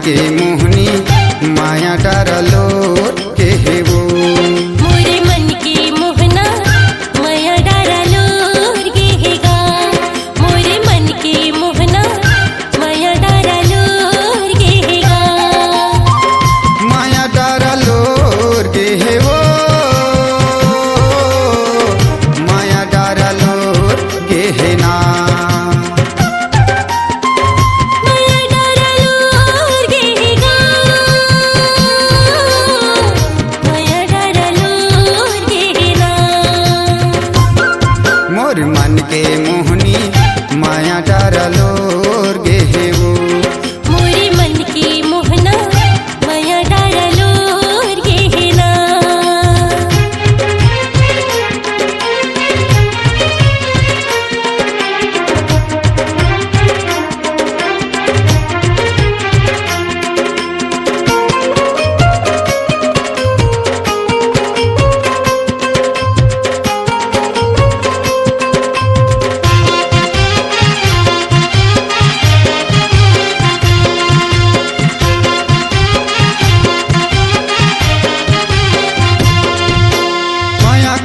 के मोहनी माया डारलो के हे वो मोरे मन के मोहना माया डारलो गे हेगा मोरे मन के मोहना माया डारलो गे हेगा माया डारलो गे हे वो माया डारलो गे हे ना मोर मन के मोहनी माया डारलो गे हे वो मोरे मन के मोहना माया डारलो गे हे ना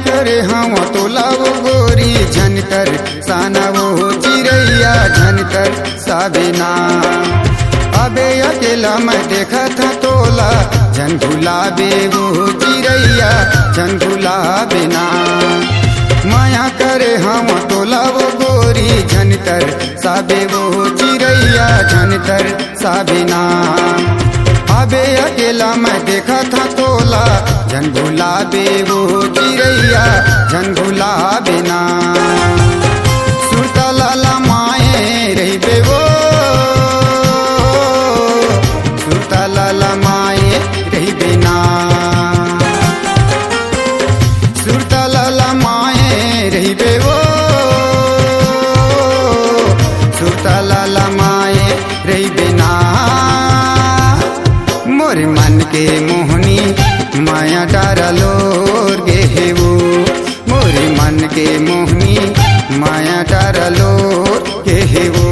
करे हम तोलावो गोरी झनकर सानावो चिड़ैया झनकर साबिना अबे अकेला मैं देखा था तोला झन गुलाबे वो चिड़ैया झन गुलाबे ना माया करे हम तोलावो गोरी झनकर साबे वो चिड़ैया झनकर साबिना अबे अकेला मैं देखा था तोला झन गुलाबे वो चिड़ैया झन गुलाबे ना सुरता लाला माए रही बे वो सुरता लाला माए रही बेना सुरता लाला माए रही बे वो सुरता लाला माए रही बेना मोर मन के मोहनी माया डारलो गे हे वो मोरे मन के मोहनी माया डारलो गे हे वो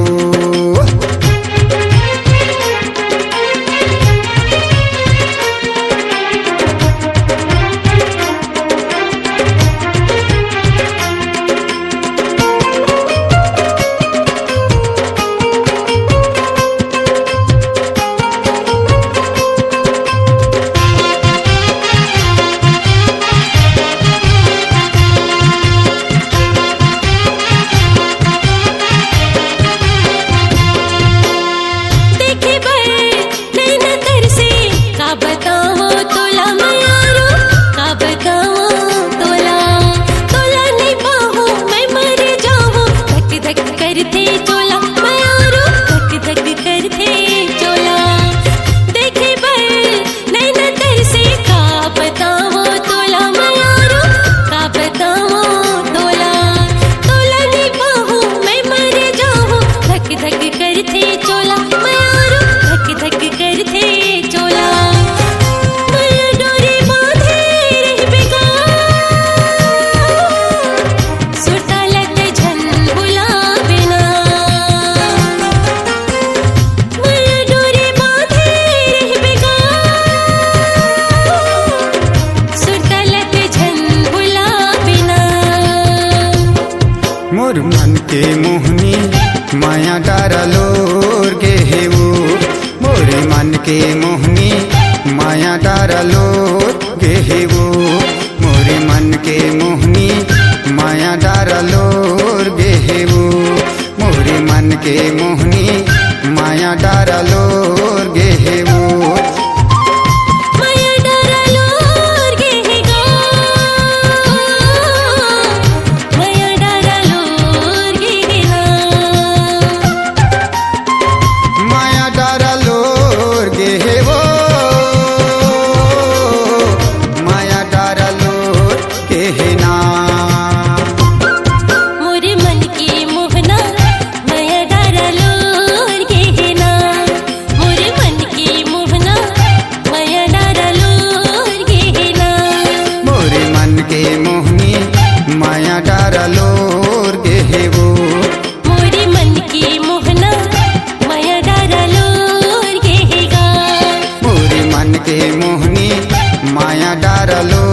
मोर मन के मोहनी माया डारलो गे हे वो मोरे मन के मोहनी माया डारलो गे हे वो मोरे मन के मोहनी माया डारलो गे हे वो मोरे मन के मोहनी माया डारलो गे हे वो माया के मोहनी माया डारलो